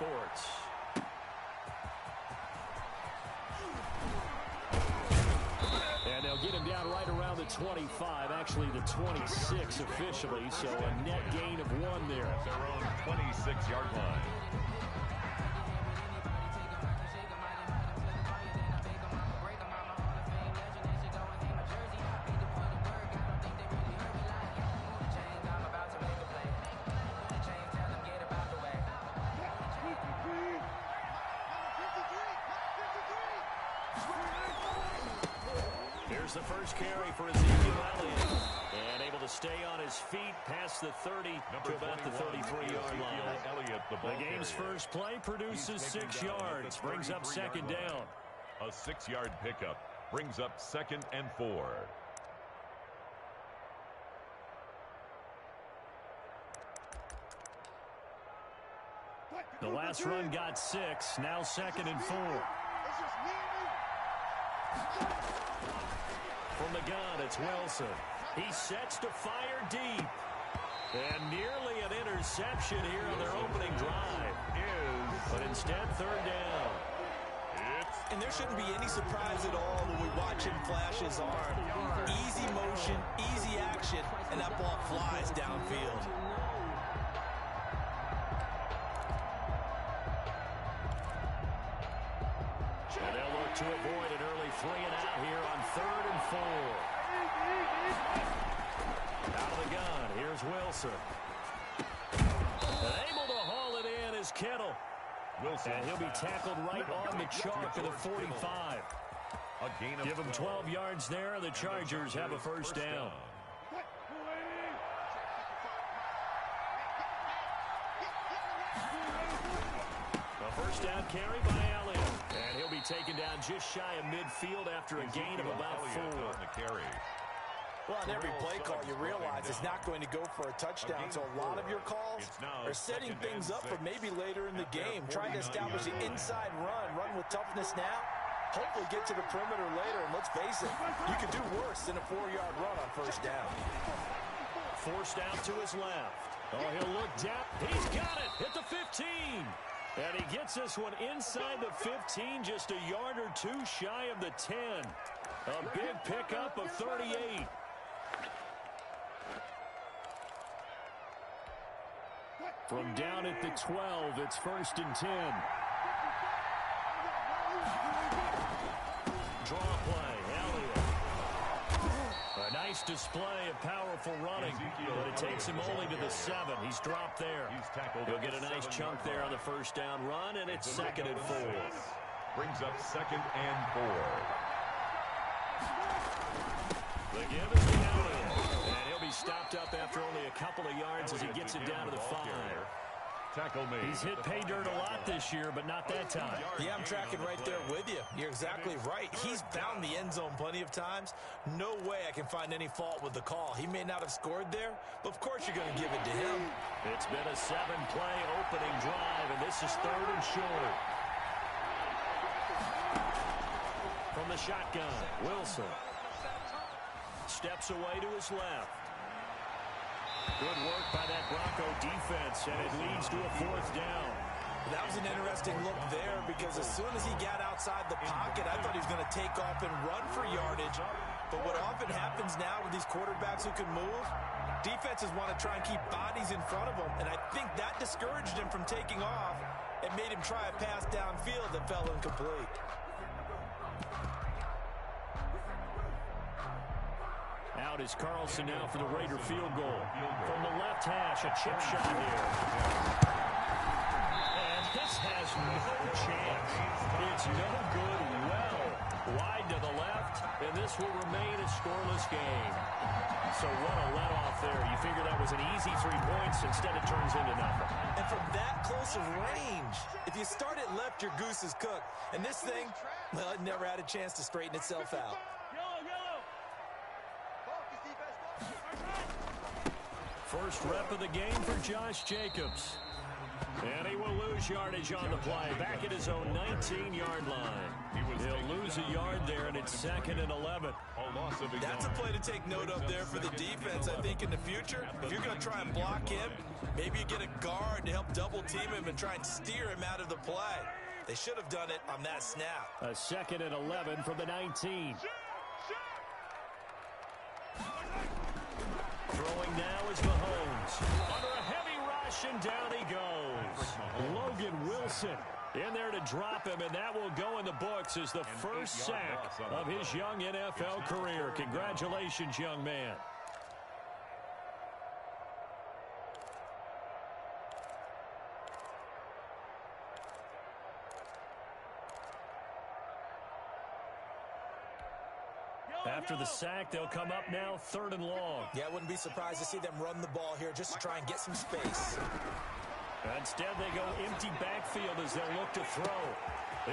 Sports. And they'll get him down right around the 25, actually the 26 officially, so a net gain of 1 there. At their own 26-yard line. Here's the first carry for Ezekiel Elliott. And able to stay on his feet past the 30 to about the 33-yard line. Elliott, the game's first play produces 6 yards, brings up second down. A 6-yard pickup brings up 2nd and 4. The last run got 6, now 2nd and 4. From the gun, it's Wilson. He sets to fire deep. And nearly an interception here on their opening drive. But instead, 3rd down. And there shouldn't be any surprise at all when we watch him flash his arm. Easy motion, easy action, and that ball flies downfield. And they'll look to avoid an early 3 and out here on 3rd and 4. Out of the gun, here's Wilson. And able to haul it in is Kittle. Wilson. And he'll be tackled right on the chalk of the 45. Give him 12 yards there. The Chargers have a first down. A first down carry by Elliott. And he'll be taken down just shy of midfield after a gain of about 4. Well, on every play call, you realize it's not going to go for a touchdown. So a lot of your calls are setting things up for maybe later in the game, trying to establish the inside run with toughness now, hopefully get to the perimeter later. And let's face it, you could do worse than a 4-yard run on first down. Forced out to his left. Oh, he'll look down. He's got it. Hit the 15. And he gets this one inside the 15, just a yard or 2 shy of the 10. A big pickup of 38. From down at the 12, it's 1st and 10. Draw play, Elliott. A nice display of powerful running, but it takes him only to the 7. He's dropped there. He'll get a nice chunk there on the first down run, and it's 2nd and 4. Brings up 2nd and 4. The give is to Elliott. And he'll be stopped up after only a couple of yards as he gets it down to the 5. Tackle made. He's hit pay dirt a lot this year, but not that time. Yeah, I'm tracking right there with you. You're exactly right. He's found the end zone plenty of times. No way I can find any fault with the call. He may not have scored there, but of course you're going to give it to him. It's been a 7-play opening drive, and this is 3rd and short. From the shotgun, Wilson steps away to his left. Good work by that Bronco defense, and it leads to a 4th down. That was an interesting look there because as soon as he got outside the pocket, I thought he was going to take off and run for yardage. But what often happens now with these quarterbacks who can move, defenses want to try and keep bodies in front of them, and I think that discouraged him from taking off and made him try a pass downfield that fell incomplete. Out is Carlson now for the Raider field goal. From the left hash, a chip shot here. And this has no chance. It's no good. Well, wide to the left, and this will remain a scoreless game. So what a let-off there. You figure that was an easy 3 points. Instead, it turns into nothing. And from that close of range, if you start it left, your goose is cooked. And this thing, well, it never had a chance to straighten itself out. First rep of the game for Josh Jacobs. And he will lose yardage on the play. Back at his own 19-yard line. He'll lose a yard there, and it's 2nd and 11. loss of a That's a yard. play to take note of there for the defense. I think in the future, if you're going to try and block him, maybe you get a guard to help double team him and try and steer him out of the play. They should have done it on that snap. A 2nd and 11 from the 19. Throwing now is Mahomes. Under a heavy rush, and down he goes. Logan Wilson in there to drop him, and that will go in the books as the first sack of his young NFL career. Congratulations, young man. After the sack, they'll come up now 3rd and long. Yeah, I wouldn't be surprised to see them run the ball here just to try and get some space. Instead, they go empty backfield as they'll look to throw.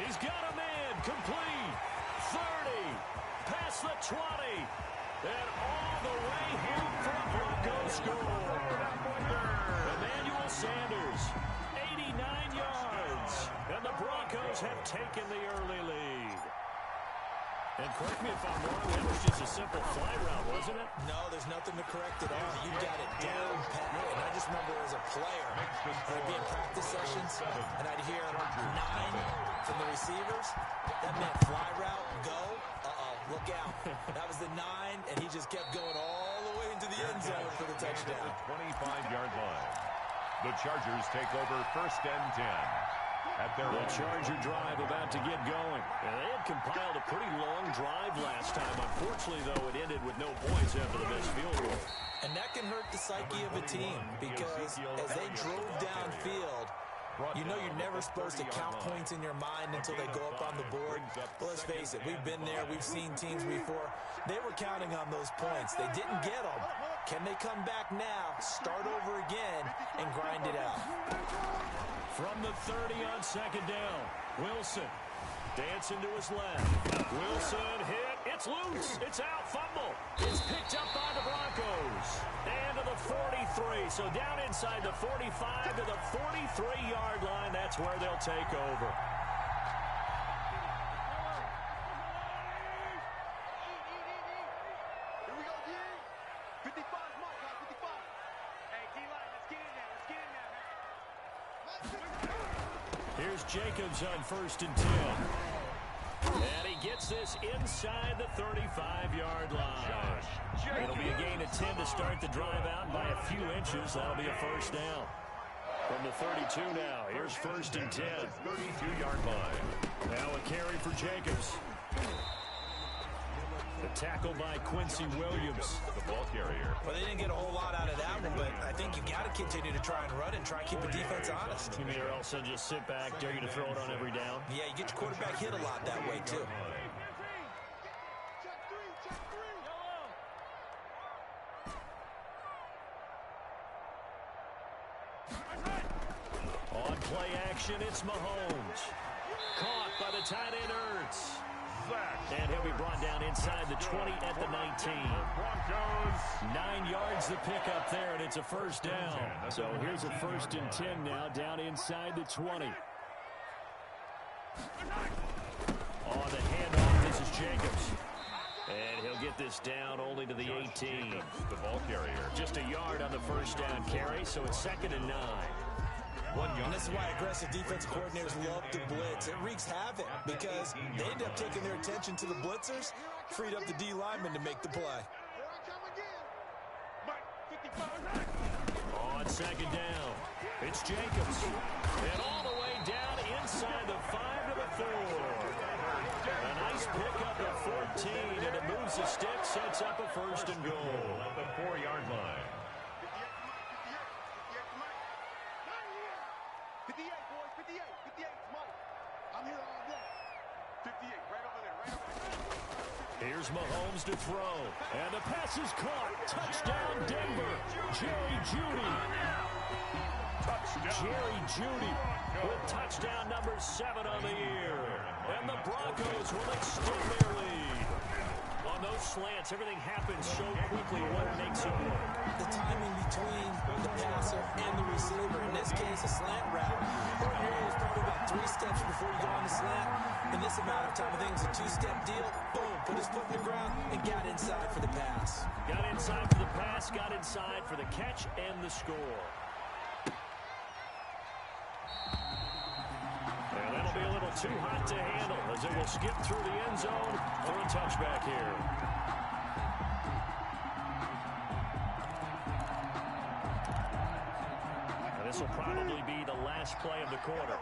He's got a man, complete, 30, past the 20, and all the way home for a Broncos score. Emmanuel Sanders, 89 yards, and the Broncos have taken the early lead. And correct me if I'm wrong, that was just a simple fly route, wasn't it? No, there's nothing to correct at all. You got it down pat. And I just remember as a player, I'd be in practice sessions, and I'd hear 9 from the receivers. That meant fly route, go. Look out. That was the 9, and he just kept going all the way into the end zone for the touchdown. 25-yard line. The Chargers take over 1st and 10. At their the Charger drive about to get going. And they had compiled a pretty long drive last time. Unfortunately, though, it ended with no points after the missed field goal. And that can hurt the psyche of a team because as they drove downfield, you know you're never supposed to count points in your mind until they go up on the board. Well, let's face it, we've been there. We've seen teams before. They were counting on those points. They didn't get them. Can they come back now, start over again, and grind it out? From the 30 on 2nd down, Wilson dancing to his left. Wilson hit. It's loose. It's out. Fumble. It's picked up by the Broncos. And to the 43. So down inside the 45 to the 43-yard line. That's where they'll take over. Here's Jacobs on 1st and 10. And he gets this inside the 35-yard line. It'll be a gain of 10 to start the drive out, and by a few inches, that'll be a 1st down. From the 32 now, here's 1st and 10. 32-yard line. Now a carry for Jacobs. The tackle by Quincy Williams. The ball carrier. Well, they didn't get a whole lot out of that one, but I think you got to continue to try and run and try and keep the defense honest. You mean or else just sit back, dare you to throw it on every down? Yeah, you get your quarterback hit a lot that way, too. On play action, it's Mahomes. Caught by the tight end Ertz. And he'll be brought down inside the 20 at the 19. Broncos. 9 yards the pickup there, and it's a 1st down. So here's a 1st and 10 now, down inside the 20. On the handoff, this is Jacobs. And he'll get this down only to the 18. The ball carrier. Just a yard on the 1st down carry, so it's 2nd and 9. And this is why aggressive defensive coordinators love to blitz. It wreaks havoc because they end up taking their attention to the blitzers, freed up the D lineman to make the play. On 2nd down, it's Jacobs. And all the way down inside the 5 to the 4. A nice pickup at 14, and it moves the stick, sets up a 1st and goal. At the 4-yard line. 58, boys, 58, 58, Mike. I'm here all day. 58, right over there, right over there. Here's Mahomes to throw, and the pass is caught. Touchdown, Denver. Jerry Jeudy. Jerry Jeudy with touchdown number 7 on the year. And the Broncos will extend their lead. On those slants, everything happens so quickly. What makes it work? The timing between the passer and the receiver. In this case, a slant route. Ordinarily, it's probably about 3 steps before you go on the slant. In this amount of time, I think it's a 2-step deal. Boom, put his foot in the ground, and got inside for the pass. Got inside for the pass, got inside for the catch and the score. And that'll be a little too hot to handle as it will skip through the end zone for a touchback here. And this will probably be the last play of the quarter.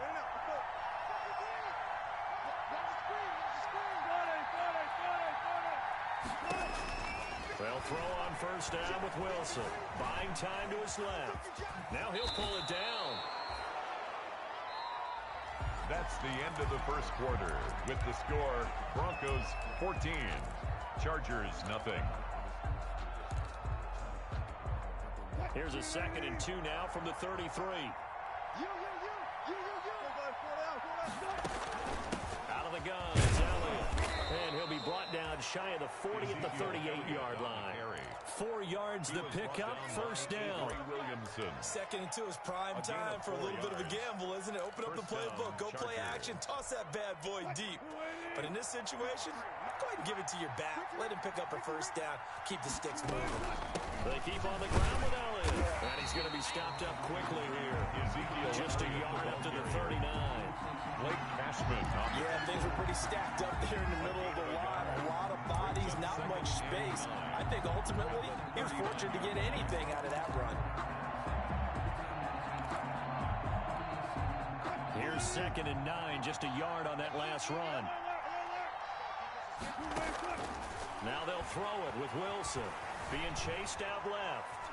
They'll throw on first down with Wilson. Buying time to his left. Now he'll pull it down. That's the end of the first quarter with the score Broncos 14, Chargers nothing. Here's a 2nd and 2 now from the 33. Out of the gun, it's Elliott. And he'll be brought down shy of the 40 at the 38-yard line. 4 yards to pick up, first down. 2nd and 2 is prime time for a little bit of a gamble, isn't it? Open up the playbook, go play action, toss that bad boy deep. But in this situation, go ahead and give it to your back. Let him pick up a first down, keep the sticks moving. They keep on the ground with Elliott. And he's going to be stopped up quickly here. Just a yard up to the 39. Blake Cashman. Yeah, things were pretty stacked up there in the middle of the line. A lot of bodies, not much space. I think ultimately he was fortunate to get anything out of that run. Here's 2nd and 9, just a yard on that last run. Now they'll throw it with Wilson. Being chased out left.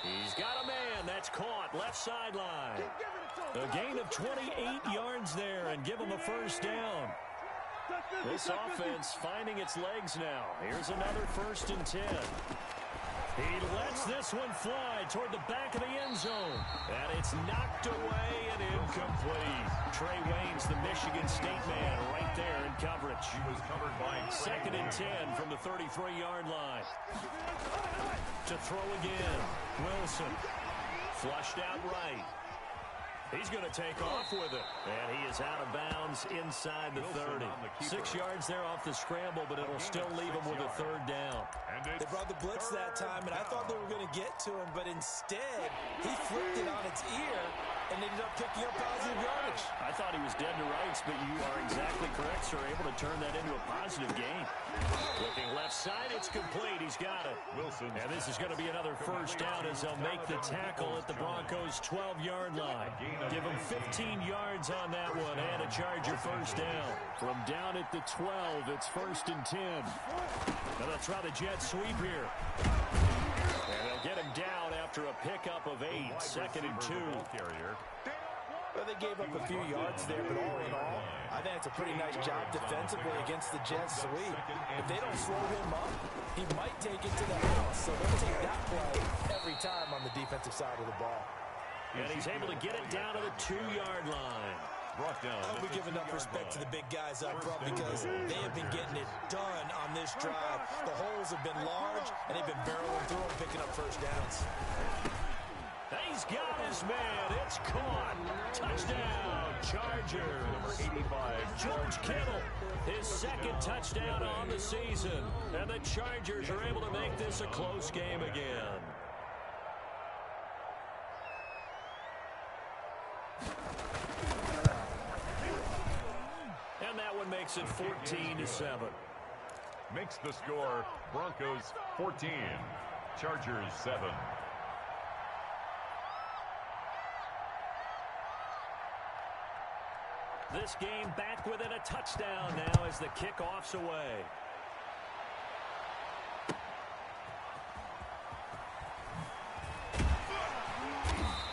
He's got a man. That's caught. Left sideline. A gain of 28 yards there and give him a first down. This offense finding its legs now. Here's another 1st and 10. He lets this one fly toward the back of the end zone. And it's knocked away and incomplete. Trey Wayne's the Michigan State man right there in coverage. He was covered by 2nd and 10 from the 33-yard line. To throw again. Wilson. Flushed out right. He's going to take off with it. And he is out of bounds inside the 30. 6 yards there off the scramble, but it'll still leave him with a 3rd down. They brought the blitz that time, and I thought they were going to get to him, but instead, he flipped it on its ear and ended up picking up positive yardage. I thought he was dead to rights, but you are exactly correct, sir. Able to turn that into a positive gain. Looking left side, it's complete. He's got it. Wilson. And this is going to be another first down as they'll make the tackle at the Broncos' 12-yard line. Give him 15 yards on that one and a Charger first down. From down at the 12, it's 1st and 10. Now they'll try the jet sweep here. And they'll get him down after a pickup of 8, 2nd and 2. Well, they gave up a few yards there, but all in all, I think it's a pretty nice job defensively against the jet sweep. If they don't slow him up, he might take it to the house. So they'll take that play every time on the defensive side of the ball. And he's able to get it down to the 2-yard line. Brought down. I hope we give enough respect to the big guys up front because they have been getting it done on this drive. The holes have been large, and they've been barreling through them, picking up first downs. He's got his man. It's caught. Touchdown, Chargers. Number 85. George Kittle, his 2nd touchdown on the season. And the Chargers are able to make this a close game again. And that one makes it 14-7. Makes the score Broncos 14, Chargers 7. This game back within a touchdown now as the kickoff's away.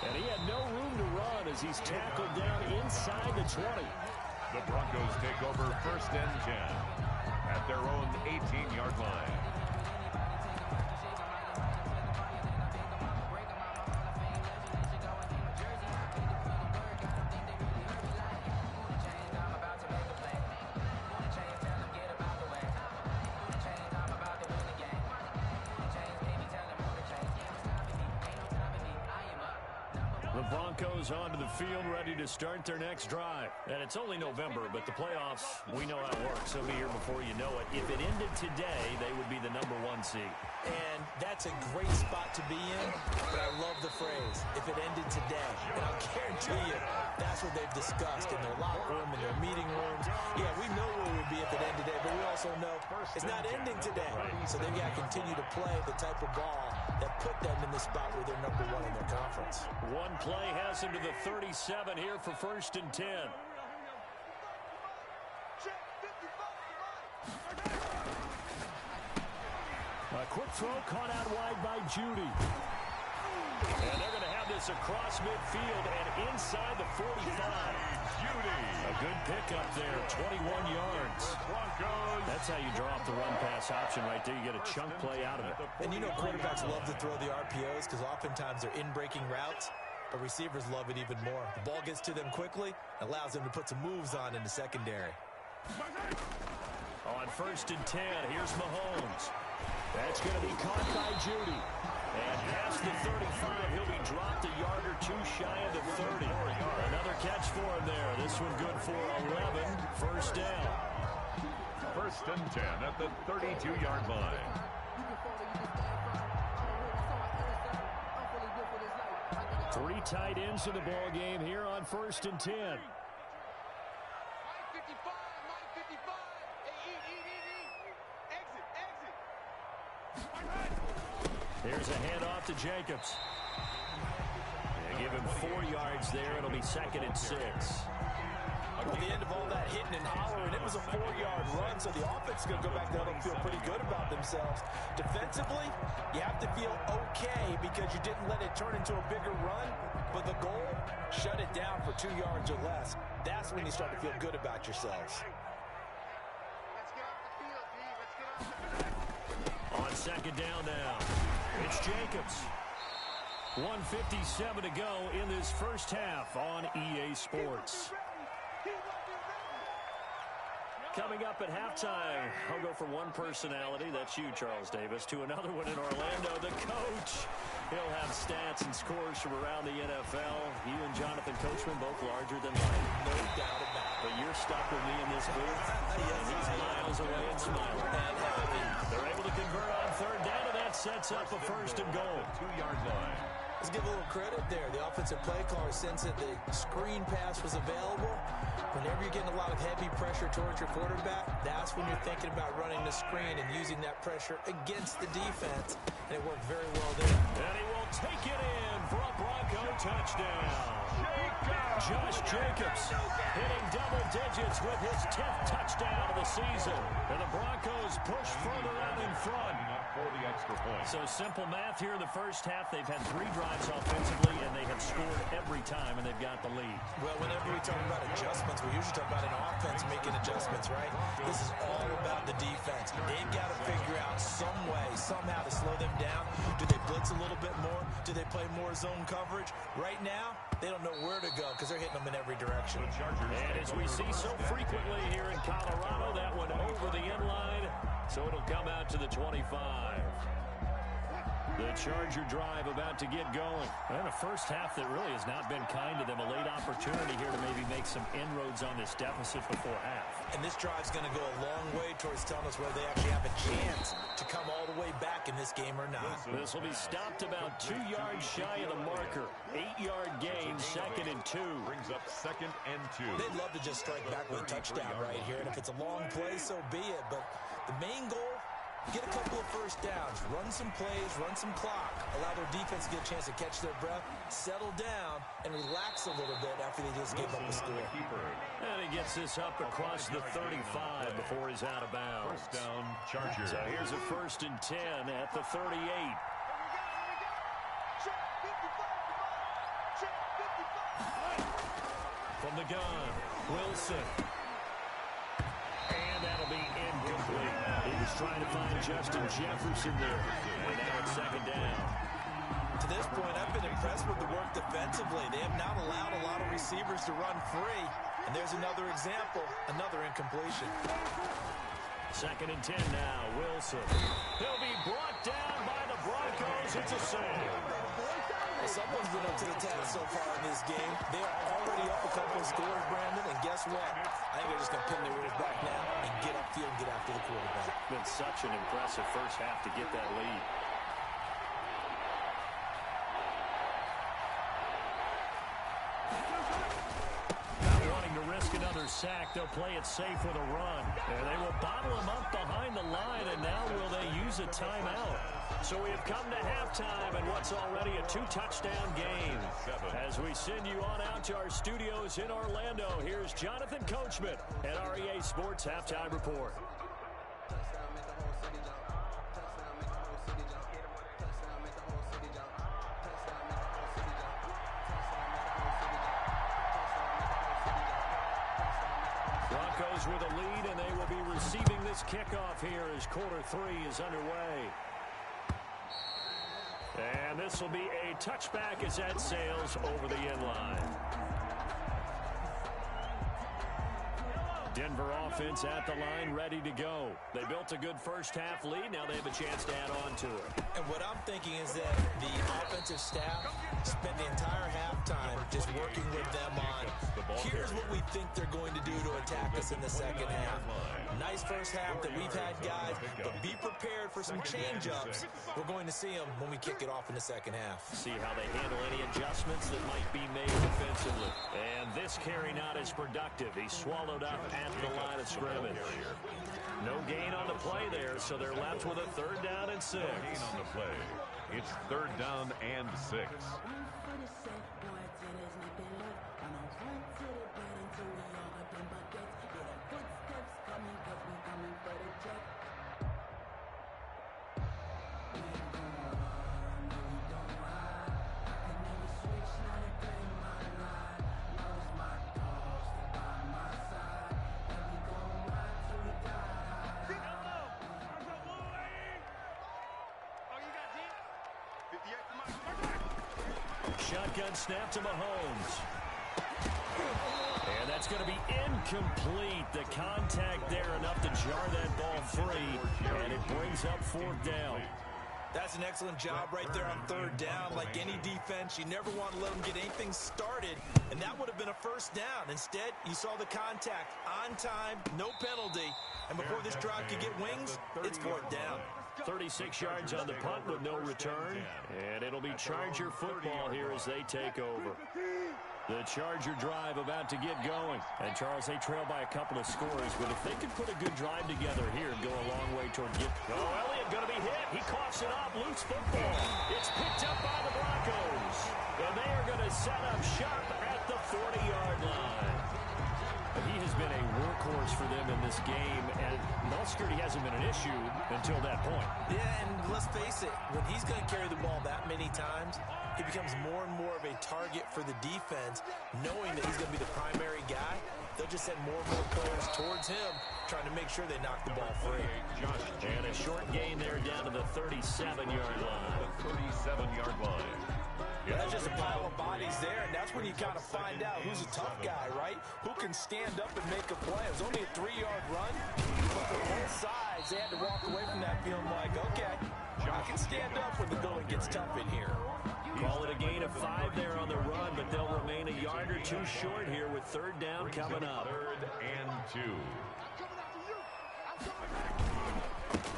And he had no room to run as he's tackled down inside the 20. The Broncos take over 1st and 10 at their own 18-yard line. The Broncos onto the field, ready to start their next drive. And it's only November, but the playoffs, we know how it works. They'll be here before you know it. If it ended today, they would be the #1 seed. And that's a great spot to be in, but I love the phrase, if it ended today. And I'll guarantee you, that's what they've discussed in their locker room, in their meeting rooms. Yeah, we know where it would be if it ended today, but we also know it's not ending today. So they've got to continue to play the type of ball that put them in the spot where they're #1 in their conference. One play has them to the 37 here for 1st and 10. A quick throw caught out wide by Judy. And they're going to have this across midfield and inside the 45. Judy. A good pickup there, 21 yards. That's how you draw up the run-pass option right there. You get a chunk play out of it. And you know quarterbacks love to throw the RPOs because oftentimes they're in-breaking routes, but receivers love it even more. The ball gets to them quickly, allows them to put some moves on in the secondary. On 1st and 10, here's Mahomes. That's going to be caught by Judy. And past the 35, he'll be dropped a yard or two shy of the 30. Another catch for him there. This one good for 11. 1st down. 1st and 10 at the 32-yard line. Three tight ends in the ball game here on 1st and 10. Here's a handoff to Jacobs. They give him 4 yards there. It'll be 2nd and 6. At the end of all that hitting and hollering, it was a 4-yard run, so the offense is going to go back down and feel pretty good about themselves. Defensively, you have to feel okay because you didn't let it turn into a bigger run, but the goal, shut it down for 2 yards or less. That's when you start to feel good about yourselves. On 2nd down now, it's Jacobs. 1:57 to go in this first half on EA Sports. Coming up at halftime, I'll go from one personality, that's you, Charles Davis, to another one in Orlando, the coach. He'll have stats and scores from around the NFL. You and Jonathan Coachman both larger than life. No doubt about it. But you're stuck with me in this booth, and he's miles away and smiling. And happy. They're able to convert on 3rd down, and that sets up a 1st and goal. 2-yard line. Let's give a little credit there. The offensive play caller sensed that the screen pass was available. Whenever you're getting a lot of heavy pressure towards your quarterback, that's when you're thinking about running the screen and using that pressure against the defense. And it worked very well there. And he will take it in for a Bronco touchdown. Josh Jacobs hitting double digits with his 10th touchdown of the season. And the Broncos push further out in front. For the extra point. So simple math here in the first half. They've had 3 drives offensively, and they have scored every time, and they've got the lead. Well, whenever we talk about adjustments, we usually talk about an offense making adjustments, right? This is all about the defense. They've got to figure out some way, somehow to slow them down. Do they blitz a little bit more? Do they play more zone coverage? Right now, they don't know where to go because they're hitting them in every direction. And as we see so frequently here in Colorado, that one over the end line, so it'll come out to the 25. The Charger drive about to get going. And a first half that really has not been kind to them. A late opportunity here to maybe make some inroads on this deficit before half. And this drive's going to go a long way towards telling us whether they actually have a chance to come all the way back in this game or not. This will be stopped about 2 yards shy of the marker. 8-yard gain, 2nd and 2. Brings up 2nd and 2. They'd love to just strike back with a touchdown right here. And if it's a long play, so be it. But the main goal, get a couple of first downs, run some plays, run some clock, allow their defense to get a chance to catch their breath, settle down, and relax a little bit after they just gave up a score. And he gets this up across the 35 before he's out of bounds. First down, Chargers. So here's a 1st and 10 at the 38. From the gun, Wilson. And that'll be incomplete. He was trying to find Justin Jefferson there. And now it's 2nd down. To this point, I've been impressed with the work defensively. They have not allowed a lot of receivers to run free. And there's another example, another incompletion. 2nd and 10 now, Wilson. He'll be brought down by the Broncos. It's a save. Well, someone's been up to the task so far in this game. They are already up a couple of scores, Brandon, and guess what? I think they're just going to pin their ears back now and get upfield and get after the quarterback. Been such an impressive first half to get that lead. Another sack. They'll play it safe with a run. And they will bottle him up behind the line, and now will they use a timeout? So we have come to halftime in what's already a 2-touchdown game. As we send you on out to our studios in Orlando, here's Jonathan Coachman at REA Sports Halftime Report. Broncos with a lead, and they will be receiving this kickoff here as quarter 3 is underway. And this will be a touchback as that sails over the end line. Denver offense at the line, ready to go. They built a good first-half lead. Now they have a chance to add on to it. And what I'm thinking is that the offensive staff spent the entire halftime just working with them on, here's what we think they're going to do to attack us in the second half. Nice first half that we've had, guys, but be prepared for some change-ups. We're going to see them when we kick it off in the second half. See how they handle any adjustments that might be made defensively. And this carry not as productive. He swallowed up at the line of scrimmage. No gain on the play there, so they're left with a 3rd down and 6. No gain on the play. It's 3rd down and 6. Shotgun snap to Mahomes. And that's going to be incomplete. The contact there enough to jar that ball free. And it brings up 4th down. That's an excellent job right there on 3rd down. Like any defense, you never want to let them get anything started. And that would have been a 1st down. Instead, you saw the contact on time, no penalty. And before this drive could get wings, it's 4th down. 36 yards on the punt with no return. And it'll be Charger football here as they take over. The Charger drive about to get going. And, Charles, they trail by a couple of scores. But if they could put a good drive together here and go a long way toward get. Oh, Elliott going to be hit. He coughs it up. Loose football. It's picked up by the Broncos. And they are going to set up shop at the 40-yard line. He has been a workhorse for them in this game, and ball security hasn't been an issue until that point. Yeah, and let's face it, when he's going to carry the ball that many times, he becomes more and more of a target for the defense, knowing that he's going to be the primary guy. They'll just send more and more players towards him, trying to make sure they knock the ball free. And a short gain there down to the 37-yard line. The 37-yard line. That's just a pile of bodies there, and that's when you kind of find out who's a tough guy, right? Who can stand up and make a play. It was only a 3-yard run, but for both sides, they had to walk away from that feeling like, okay, I can stand up when the going gets tough in here. Call it a gain of 5 there on the run, but they'll remain a yard or 2 short here with 3rd down coming up. 3rd and 2.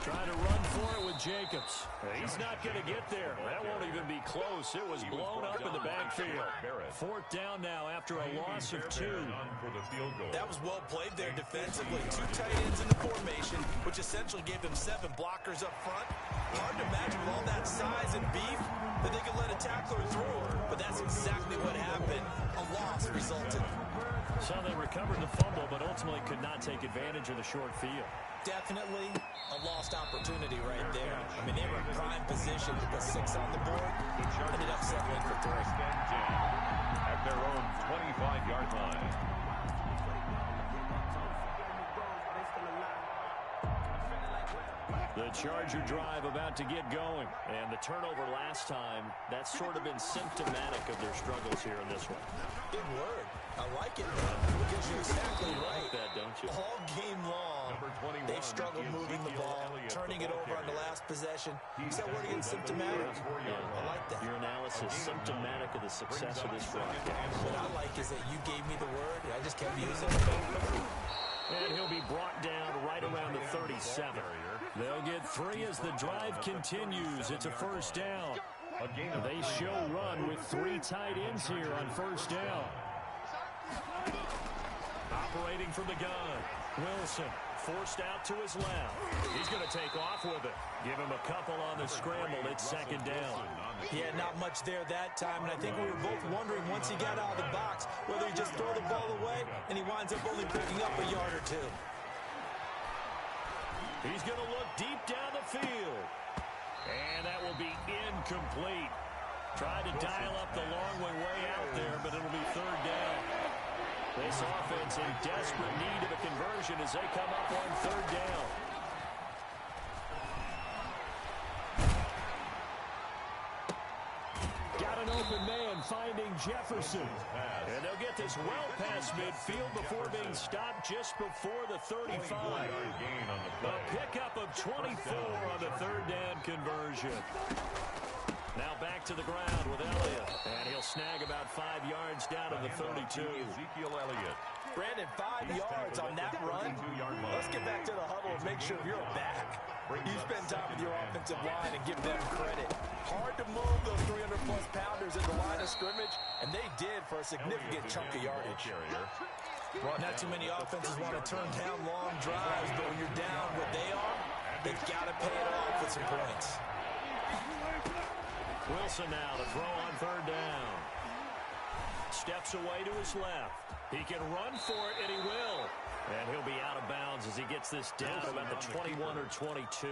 Trying to run for it with Jacobs. He's not going to get there. That won't even be close. It was blown up in the backfield. 4th down now after a loss of 2. That was well played there defensively. 2 tight ends in the formation, which essentially gave them 7 blockers up front. Hard to imagine with all that size and beef that they could let a tackler through. But that's exactly what happened. A loss resulted. So they recovered the fumble, but ultimately could not take advantage of the short field. Definitely a lost opportunity right there. I mean, they were in prime position to put 6 on the board. Ended up settling for 3. At their own 25-yard line. The Charger drive about to get going. And the turnover last time, that's sort of been symptomatic of their struggles here in this one. Good word. I like it, because you're exactly right. You like that, don't you? All game long, they've struggled moving the ball, turning it over on the last possession. Is that word again symptomatic? Yeah, I like that. Your analysis This is symptomatic of the success of this broadcast. What I like is that you gave me the word, and I just kept using it. And he'll be brought down right around the 37. They'll get 3 as the drive continues. It's a first down. They show run with 3 tight ends here on first down. Operating from the gun, Wilson forced out to his left. He's going to take off with it. Give him a couple on the scramble. It's second down. Yeah, not much there that time, and I think we were both wondering once he got out of the box whether he just throw the ball away and he winds up only picking up a yard or 2. He's going to look deep down the field. And that will be incomplete. Tried to dial up the long way out there, but it'll be third down. This offense in desperate need of a conversion as they come up on third down. Got an open man finding Jefferson. And they'll get this well past midfield before being stopped just before the 35. A pickup of 24 on the third down conversion. Now back to the ground with Elliott. And he'll snag about 5 yards down to the 32. Ezekiel Elliott. Brandon, 5 yards on that run. Let's get back to the huddle and make sure you're back. You spend time with your offensive line and give them credit. Hard to move those 300-plus pounders in the line of scrimmage, and they did for a significant chunk of yardage. Not too many offenses want to turn down long drives, but when you're down what they are, they've got to pay it off with some points. Wilson now to throw on third down. Steps away to his left. He can run for it, and he will. And he'll be out of bounds as he gets this down to about the 21 or 22.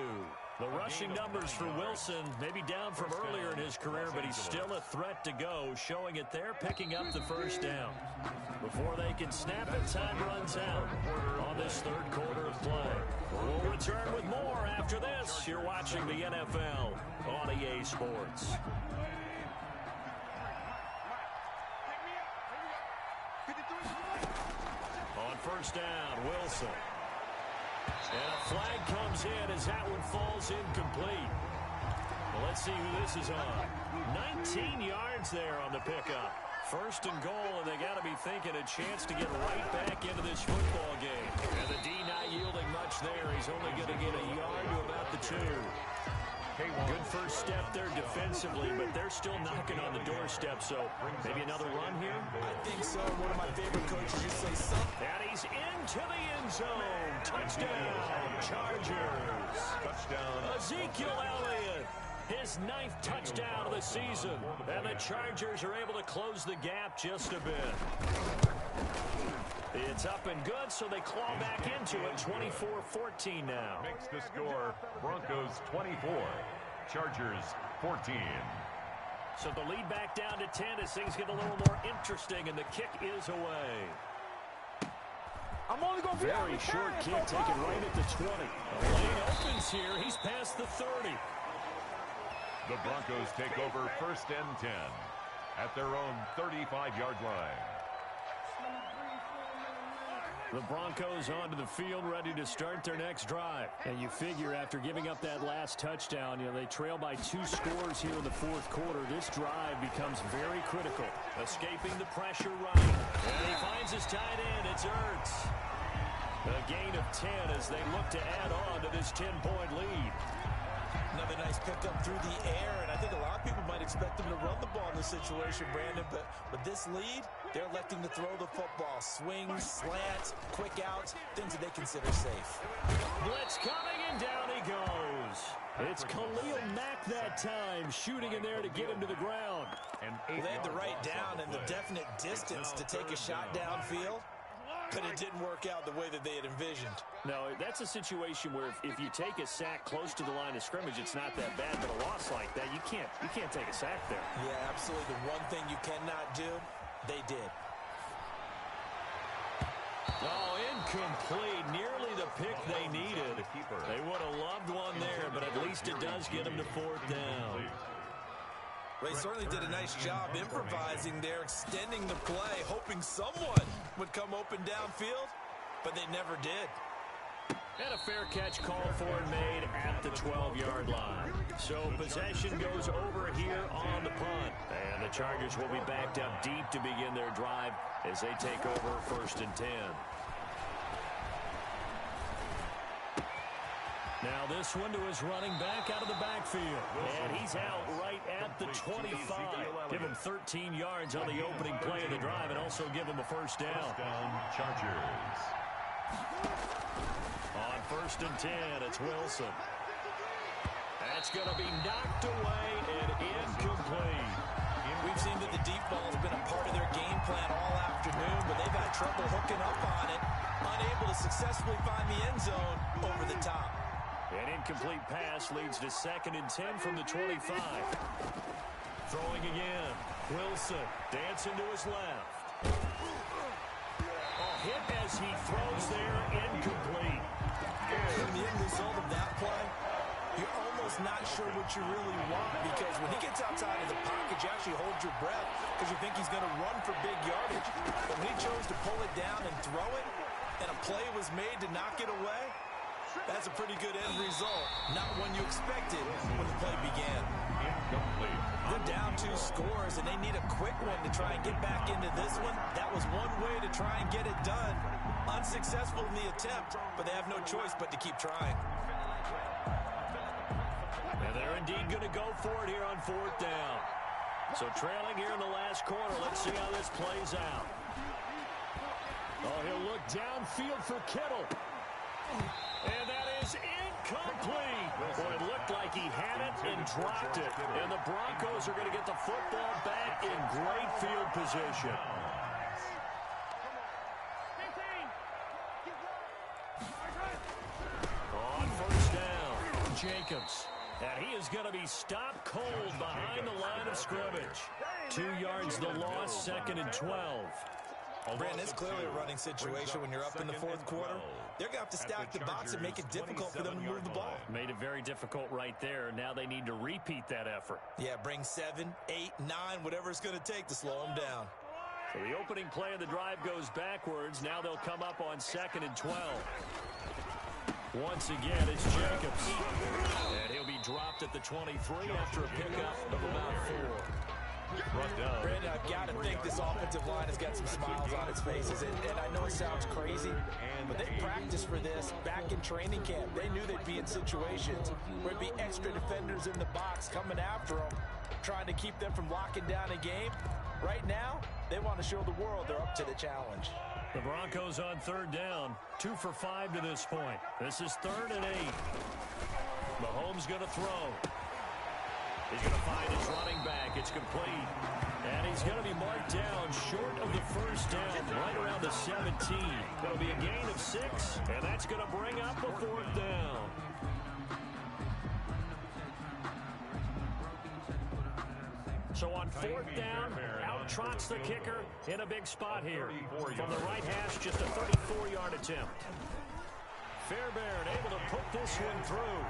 The rushing numbers for Wilson may be down from earlier in his career, but he's still a threat to go, showing it there, picking up the first down. Before they can snap it, time runs out on this third quarter of play. We'll return with more after this. You're watching the NFL on EA Sports. On first down, Wilson. And a flag comes in as that one falls incomplete. Well, let's see who this is on. 19 yards there on the pickup. First and goal, and they got to be thinking a chance to get right back into this football game. And the D not yielding much there. He's only going to get a yard to about the 2. Good first step there defensively, but they're still knocking on the doorstep, so maybe another run here? I think so. One of my favorite coaches used to say something. And he's into the end zone. Touchdown, Chargers. Touchdown. Ezekiel Elliott, his 9th touchdown of the season. And the Chargers are able to close the gap just a bit. It's up and good, so they claw back into it. 24-14 now. Makes the score Broncos 24, Chargers 14. So the lead back down to 10 as things get a little more interesting, and the kick is away. I'm only going to Very short kick taken right at the 20. The lane opens here. He's past the 30. The Broncos take over first and 10 at their own 35-yard line. The Broncos onto the field, ready to start their next drive. And you figure after giving up that last touchdown, they trail by 2 scores here in the fourth quarter. This drive becomes very critical. Escaping the pressure right. And he finds his tight end. It's Ertz. A gain of 10 as they look to add on to this 10-point lead. Another nice pickup through the air, and I think a lot of people might expect them to run the ball in this situation, Brandon, but with this lead, they're electing to throw the football. Swings, slants, quick outs, things that they consider safe. Blitz coming, and down he goes. It's Khalil Mack that time, shooting in there to get him to the ground. Well, they had the right down and the definite distance to take a shot downfield, but it didn't work out the way that they had envisioned. No, that's a situation where if you take a sack close to the line of scrimmage, it's not that bad, but a loss like that, you can't take a sack there. Yeah, absolutely. The one thing you cannot do, they did. Oh, incomplete. Nearly the pick they needed. They would have loved one there, but at least it does get them to fourth down. They certainly did a nice job improvising there, extending the play, hoping someone would come open downfield, but they never did. And a fair catch called for and made at the 12-yard line. So possession goes over here on the punt. Chargers will be backed up deep to begin their drive as they take over 1st and 10. Now this one to his running back out of the backfield. And he's out right at the 25. Give him 13 yards on the opening play of the drive and also give him a first down. Chargers. On 1st and 10, it's Wilson. That's going to be knocked away and incomplete. We've seen that the deep ball has been a part of their game plan all afternoon, but they've had trouble hooking up on it, unable to successfully find the end zone over the top. An incomplete pass leads to 2nd and 10 from the 25. Throwing again. Wilson dancing to his left. A hit as he throws there, incomplete. From the end result of that play, you're almost not sure what you really want, because when he gets outside of the pocket, you actually hold your breath because you think he's going to run for big yardage. But when he chose to pull it down and throw it, and a play was made to knock it away, that's a pretty good end result. Not one you expected when the play began. Incomplete. They're down 2 scores, and they need a quick one to try and get back into this one. That was one way to try and get it done. Unsuccessful in the attempt, but they have no choice but to keep trying. And they're indeed going to go for it here on 4th down. So trailing here in the last quarter. Let's see how this plays out. Oh, he'll look downfield for Kittle. And that is incomplete. Boy, it looked like he had it and dropped it. And the Broncos are going to get the football back in great field position. On 1st down, Jacobs. And he is going to be stopped cold behind the line of scrimmage. 2 yards the loss, 2nd and 12. Brandon, it's clearly a running situation when you're up in the 4th quarter. They're going to have to stack the box and make it difficult for them to move the ball. Made it very difficult right there. Now they need to repeat that effort. Yeah, bring 7, 8, 9, whatever it's going to take to slow them down. So the opening play of the drive goes backwards. Now they'll come up on 2nd and 12. Once again, it's Jacobs. And he'll be dropped at the 23 after a pickup of about 4. Brandon, I've got to think this offensive line has got some smiles on its faces. And I know it sounds crazy, but they practiced for this back in training camp. They knew they'd be in situations where it'd be extra defenders in the box coming after them, trying to keep them from locking down a game. Right now, they want to show the world they're up to the challenge. The Broncos on 3rd down, 2 for 5 to this point. This is 3rd and 8. Mahomes going to throw. He's going to find his running back. It's complete. And he's going to be marked down short of the 1st down, right around the 17. It'll be a gain of 6, and that's going to bring up a 4th down. So on 4th down, out trots the kicker in a big spot here. From the right hash, just a 34-yard attempt. Fairbairn able to put this one through.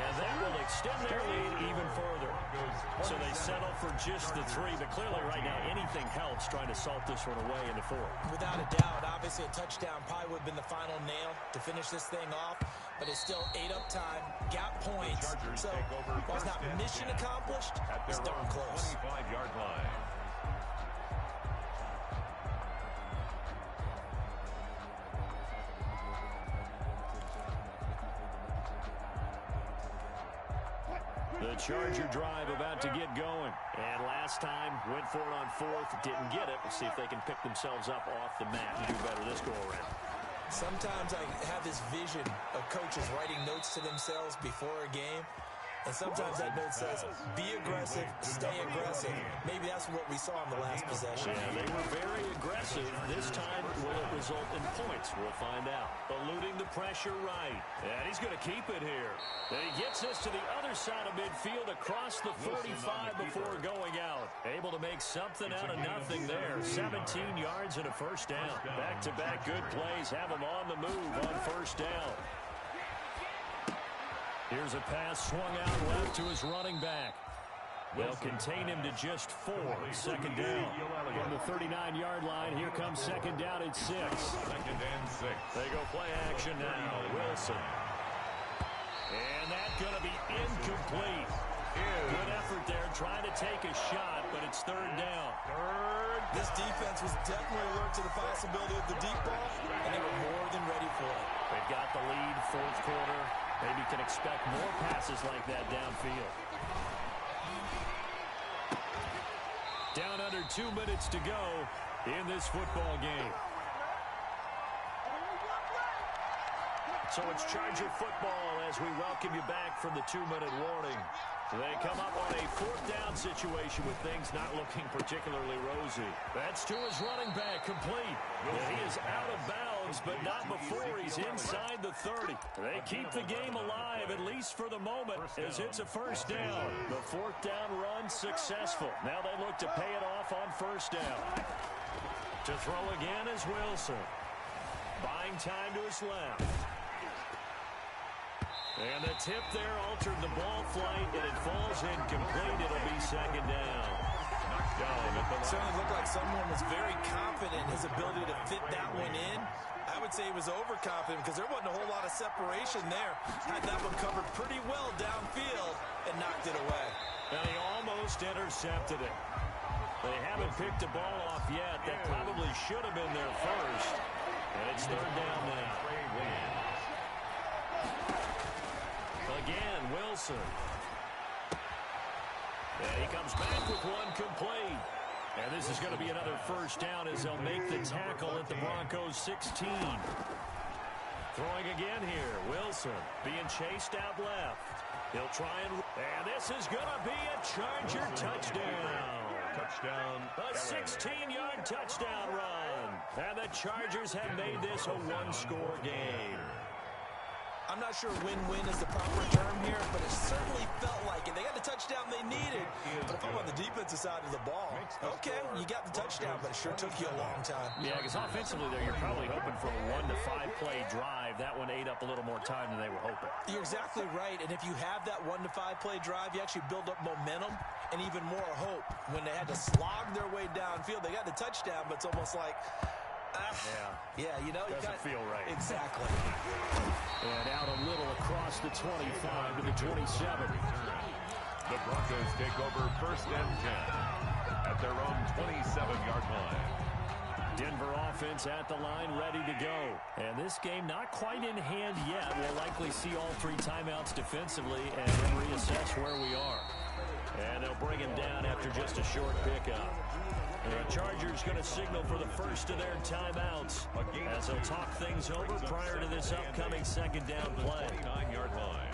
And that will extend their lead even further. So they settle for just the 3. But clearly right now, anything helps trying to salt this one away into 4. Without a doubt, obviously a touchdown probably would have been the final nail to finish this thing off. But it's still 8 up time, got points. So while it's not mission accomplished, it's darn close. 25-yard line. The Charger drive about to get going. And last time, went for it on 4th, didn't get it. We'll see if they can pick themselves up off the mat and do better this go-around. Sometimes I have this vision of coaches writing notes to themselves before a game. And sometimes that note says, be aggressive, stay aggressive. Maybe that's what we saw in the last possession. Yeah, they were very aggressive. This time, will it result in points? We'll find out. Eluding the pressure right. And he's going to keep it here. And he gets us to the other side of midfield across the 45 before going out. Able to make something out of nothing there. 17 yards and a 1st down. Back-to-back good plays have him on the move on 1st down. Here's a pass swung out left to his running back. They'll contain him to just 4. 2nd down. From the 39-yard line, here comes 2nd down at 6. 2nd and 6. They go play action now. Wilson. And that's going to be incomplete. Good effort there trying to take a shot, but it's third down. This defense was definitely alert to the possibility of the deep ball, and they were more than ready for it. They've got the lead, fourth quarter. Maybe can expect more passes like that downfield. Down under 2 minutes to go in this football game. So it's Charger football as we welcome you back from the 2-minute warning. They come up on a fourth down situation with things not looking particularly rosy. That's to his running back, complete. He is out of bounds, but not before he's inside the 30. They keep the game alive, at least for the moment, as it's a first down. The fourth down run successful. Now they look to pay it off on first down. To throw again is Wilson. Buying time to his left. And the tip there altered the ball flight, and it falls incomplete. It'll be second down. It certainly looked like someone was very confident in his ability to fit that one in. I would say he was overconfident because there wasn't a whole lot of separation there. Had that one covered pretty well downfield and knocked it away. And he almost intercepted it. They haven't picked the ball off yet. That probably should have been there first. And it's third down now. Again, Wilson. And he comes back with one complete. And this is going to be another first down as they'll make the tackle at the Broncos 16. Throwing again here, Wilson being chased out left. He'll try and this is going to be a Charger touchdown. Touchdown. A 16-yard touchdown run. And the Chargers have made this a one-score game. I'm not sure win-win is the proper term here, but it certainly felt like it. They got the touchdown they needed. But if I'm on the defensive side of the ball, okay, you got the touchdown, but it sure took you a long time. Yeah, because offensively there, you're probably hoping for a 1 to 5 play drive. That one ate up a little more time than they were hoping. You're exactly right, and if you have that 1 to 5 play drive, you actually build up momentum and even more hope. When they had to slog their way downfield, they got the touchdown, but it's almost like, yeah, you know, doesn't feel right. Exactly. And out a little across the 25 to the 27. The Broncos take over first and 10 at their own 27-yard line. Denver offense at the line, ready to go. And this game not quite in hand yet. We'll likely see all 3 timeouts defensively and then reassess where we are. And they'll bring him down after just a short pickup. The Chargers going to signal for the first of their timeouts as they'll talk things over prior to this upcoming second down play. 29-yard line.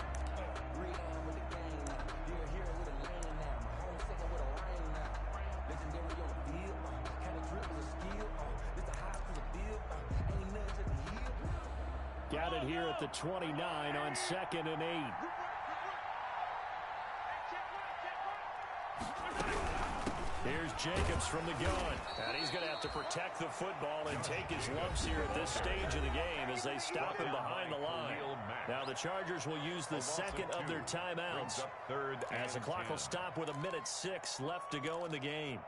Got it here at the 29 on 2nd and 8. Here's Jacobs from the gun. And he's going to have to protect the football and take his lumps here at this stage of the game as they stop him behind the line. Now the Chargers will use the second of their timeouts as the clock will stop with 1:06 left to go in the game.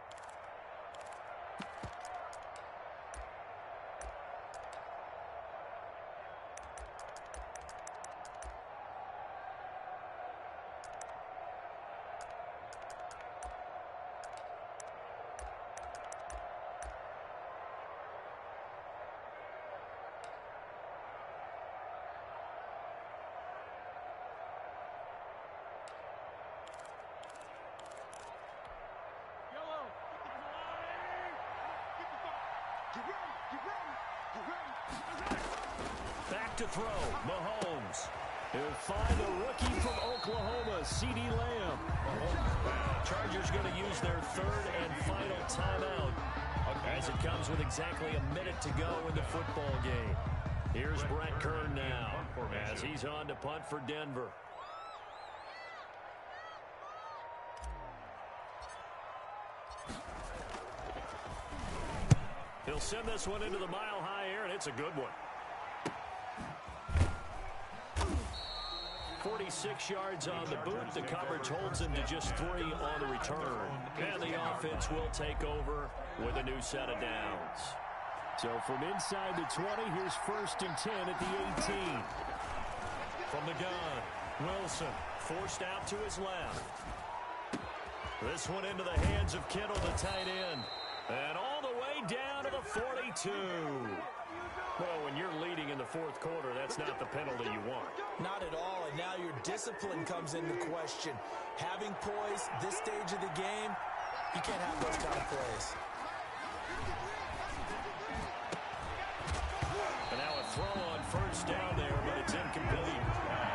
Back to throw, Mahomes. He'll find a rookie from Oklahoma, C.D. Lamb. Chargers going to use their third and final timeout as it comes with exactly 1 minute to go in the football game. Here's Brett Kern now as he's on to punt for Denver. He'll send this one into the mile-high air, and it's a good one. 46 yards on the boot. The coverage holds him to just 3 on the return. And the offense will take over with a new set of downs. So from inside the 20, here's 1st and 10 at the 18. From the gun, Wilson forced out to his left. This one into the hands of Kittle, the tight end. And all the way down to the 42. Well, when you're leading in the fourth quarter, that's not the penalty you want. Not at all, and now your discipline comes into question. Having poise this stage of the game, you can't have those kind of plays. And now a throw on first down there, but it's incomplete.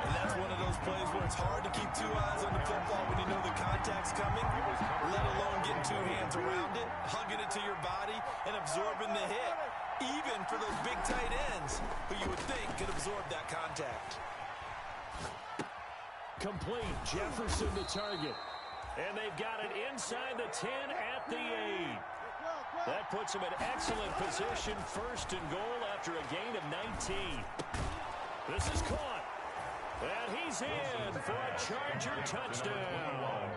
And that's one of those plays where it's hard to keep two eyes on the football when you know the contact's coming, let alone getting two hands around it, hugging it to your body, and absorbing the hit, even for those big tight ends who you would think could absorb that contact. Complete. Jefferson to target. And they've got it inside the 10 at the 8. That puts them in excellent position, first and goal after a gain of 19. This is caught. And he's in for a Charger touchdown.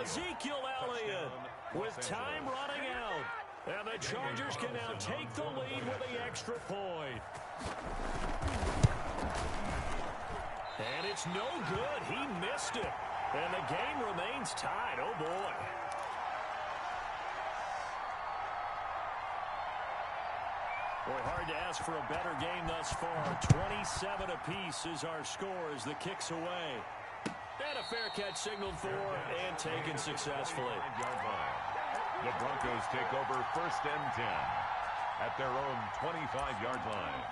Ezekiel Elliott with time running out. And the Chargers can now take the lead with the extra point. And it's no good. He missed it. And the game remains tied. Oh, boy. Boy, hard to ask for a better game thus far. 27 apiece is our score as the kick's away. And a fair catch signaled for and taken successfully. The Broncos take over first and 10 at their own 25-yard line.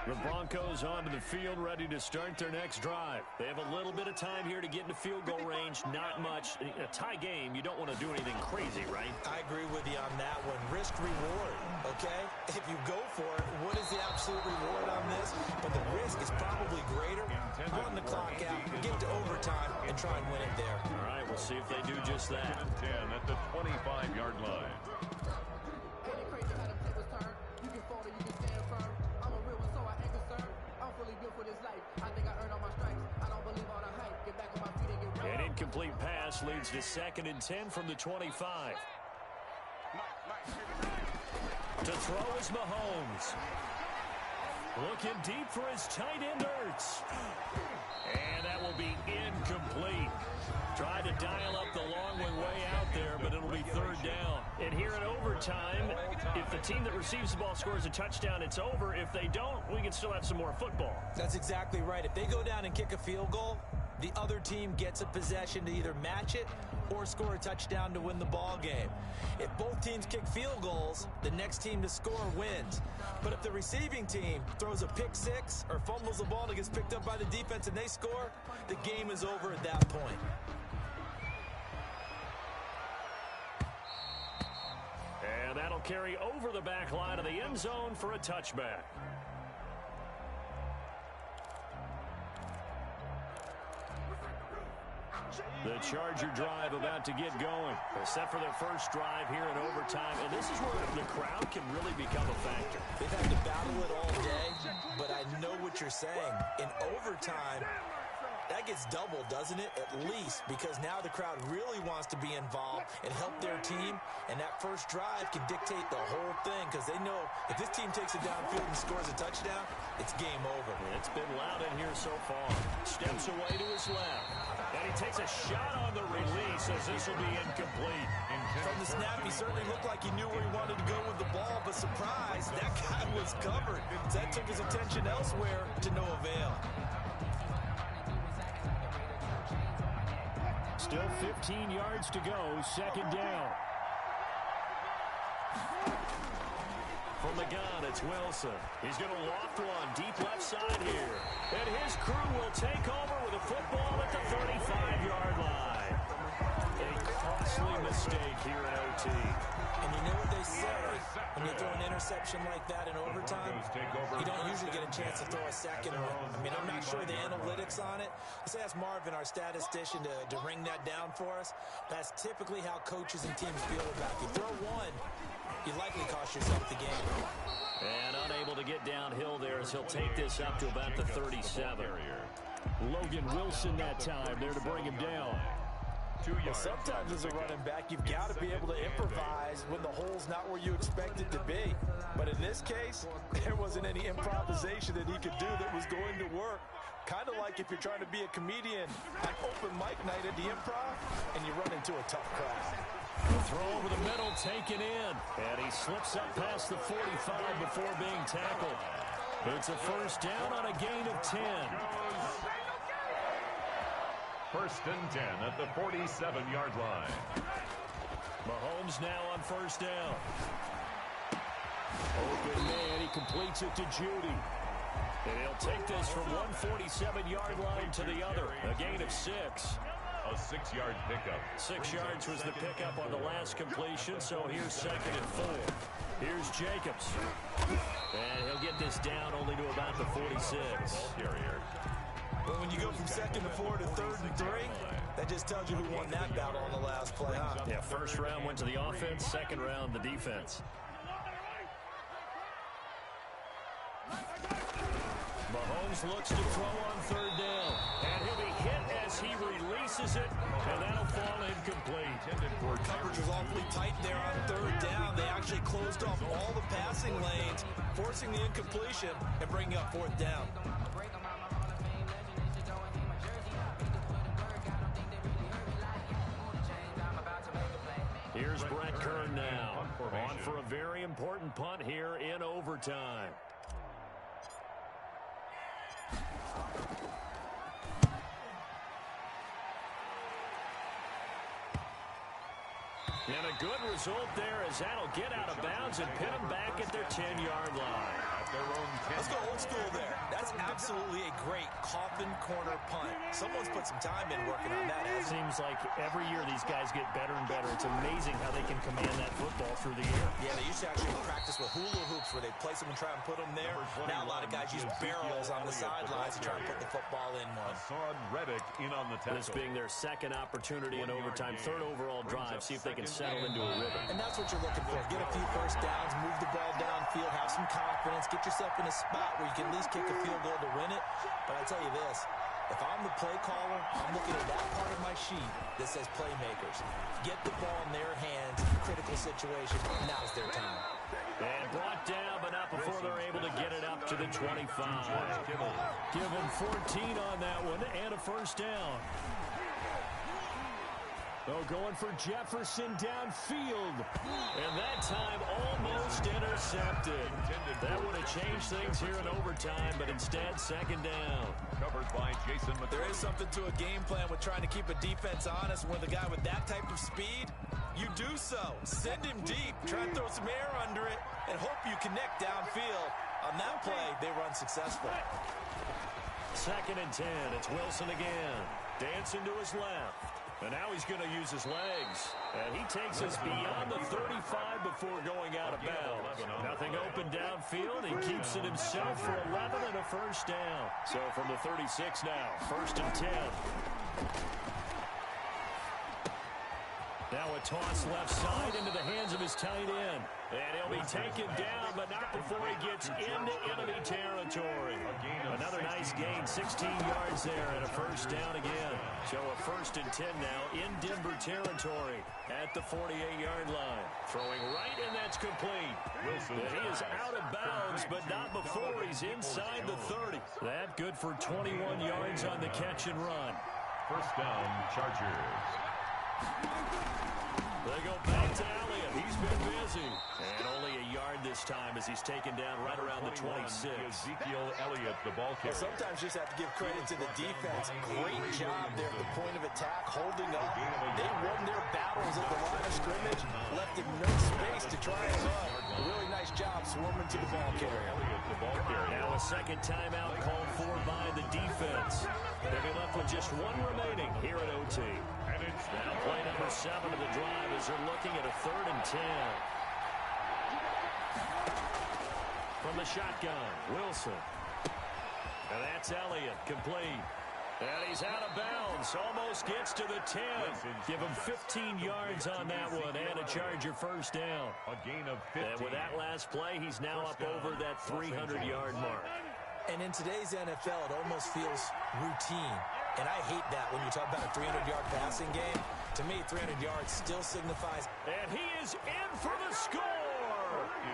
The Broncos onto the field, ready to start their next drive. They have a little bit of time here to get into field goal range. Not much. In a tie game, you don't want to do anything crazy, right? I agree with you on that one. Risk reward, okay? If you go for it, what is the absolute reward on this? But the risk is probably greater. Run the clock out, get to overtime, and try and win it there. All right, we'll see if they do just that. 10 at the 25-yard line. An incomplete pass leads to second and 10 from the 25. To throw is Mahomes. Looking deep for his tight end, Ertz. And that will be incomplete. Tried to dial up the long way out there, but it'll be third down. And here in overtime, if the team that receives the ball scores a touchdown, it's over. If they don't, we can still have some more football. That's exactly right. If they go down and kick a field goal, the other team gets a possession to either match it or score a touchdown to win the ball game. If both teams kick field goals, the next team to score wins. But if the receiving team throws a pick six or fumbles the ball and it gets picked up by the defense and they score, the game is over at that point. And that'll carry over the back line of the end zone for a touchback. The Charger drive about to get going. They're set for their first drive here in overtime, and this is where the crowd can really become a factor. They've had to battle it all day, but I know what you're saying. In overtime, that gets doubled, doesn't it? At least, because now the crowd really wants to be involved and help their team, and that first drive can dictate the whole thing because they know if this team takes it downfield and scores a touchdown, it's game over. It's been loud in here so far. Steps away to his left. And he takes a shot on the release as this will be incomplete. From the snap, he certainly looked like he knew where he wanted to go with the ball, but surprise, that guy was covered. So that took his attention elsewhere to no avail. Still 15 yards to go, second down. From the gun, it's Wilson. He's going to loft one deep left side here. And his crew will take over with a football at the 35-yard line. A costly mistake here in OT. And you know what they say, when you throw an interception like that in overtime, you don't usually get a chance to throw a second one. I mean, I'm not sure the analytics on it. Let's ask Marvin, our statistician, to ring that down for us. That's typically how coaches and teams feel about it. You throw one, you likely cost yourself the game. And unable to get downhill there as he'll take this up to about the 37. Logan Wilson that time there to bring him down. 2 Well, yards. sometimes as a running back, you've got to be able to improvise when the hole's not where you expect it to be. But in this case, there wasn't any improvisation that he could do that was going to work. Kind of like if you're trying to be a comedian at open mic night at the Improv and you run into a tough crowd. The throw over the middle taken in. And he slips up past the 45 before being tackled. It's a first down on a gain of 10. First and 10 at the 47-yard line. Mahomes now on first down. Open man, he completes it to Judy. And he'll take this from one 47-yard line to the other. A gain of 6. A 6-yard pickup. 6 yards was the pickup on the last completion, so here's second and 4. Here's Jacobs. And he'll get this down only to about the 46. Carrier. But when you go from second to 4 to third and 3, that just tells you who won that battle on the last play, huh? Yeah, first round went to the offense, second round the defense. Mahomes looks to throw on third down. And he'll be hit as he releases it, and that'll fall incomplete. Coverage was awfully tight there on third down. They actually closed off all the passing lanes, forcing the incompletion and bringing up fourth down. Here's Brett Kern now, on for a very important punt here in overtime. And a good result there as that'll get out of bounds and pin them back at their 10-yard line. At their own 10. Let's go old school there. That's absolutely a great coffin corner punt. Someone's put some time in working on that. It seems like every year these guys get better and better. It's amazing how they can command that football through the air. Yeah, they used to actually practice with hula hoops where they place them and try and put them there. Now a lot of guys use barrels on the sidelines to try and put the football in one. Hassan Reddick in on the tackle. This being their second opportunity in overtime, third overall drive, see if they can settle into a rhythm. And that's what you're looking for. Get a few first downs, move the ball downfield, have some confidence, get yourself in a spot where you can at least kick a field goal to win it. But I tell you this, if I'm the play caller, I'm looking at that part of my sheet that says playmakers. Get the ball in their hands, critical situation, now's their time. And brought down, but not before they're able to get it up to the 25. Give them 14 on that one, and a first down. Oh, going for Jefferson downfield. And that time almost intercepted. That would have changed things here in overtime, but instead, second down. Covered by Jason McCoy. There is something to a game plan with trying to keep a defense honest. With a guy with that type of speed, you do so. Send him deep, try and throw some air under it, and hope you connect downfield. On that play, they run successful. Second and 10. It's Wilson again. Dancing to his left. And now he's going to use his legs. And he takes us beyond the 35 before going out of bounds. Nothing open downfield. He keeps it himself for 11 and a first down. So from the 36 now, first and 10. Now a toss left side into the hands of his tight end. And he'll be taken down, but not before he gets into enemy territory. Another nice gain, 16 yards there, and a first down again. So a first and 10 now in Denver territory at the 48-yard line. Throwing right, and that's complete. And he is out of bounds, but not before he's inside the 30. That good for 21 yards on the catch and run. First down, Chargers. They go back to Elliott. He's been busy. And only a yard this time as he's taken down right around the 26. Ezekiel Elliott, the ball carrier. Well, sometimes you just have to give credit to the defense. Great job there at the point of attack, holding up. They won their battles at the line of scrimmage, left him no space to try and run. A really nice job swarming to the ball carrier. Now a second timeout called for by the defense. They'll be left with just one remaining here at OT. Now play number 7 of the drive as they're looking at a third and 10. From the shotgun, Wilson. And that's Elliott, complete. And he's out of bounds, almost gets to the 10. Give him 15 yards on that one and a Charger first down. A gain of 15. And with that last play, he's now up over that 300-yard mark. And in today's NFL, it almost feels routine. And I hate that when you talk about a 300-yard passing game. To me, 300 yards still signifies. And he is in for the score.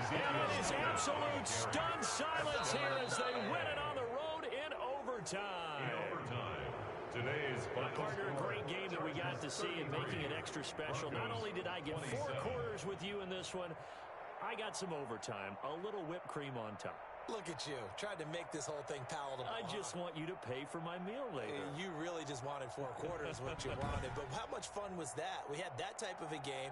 And it is absolute stunned silence here as they win it on the road in overtime. Today's Partner, a great game that we got to see and making it extra special. Not only did I get 4 quarters with you in this one, I got some overtime, a little whipped cream on top. Look at you, tried to make this whole thing palatable. I just want you to pay for my meal later. You really just wanted 4 quarters, what you wanted. But how much fun was that? We had that type of a game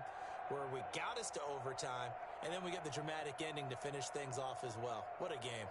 where we got us to overtime, and then we get the dramatic ending to finish things off as well. What a game.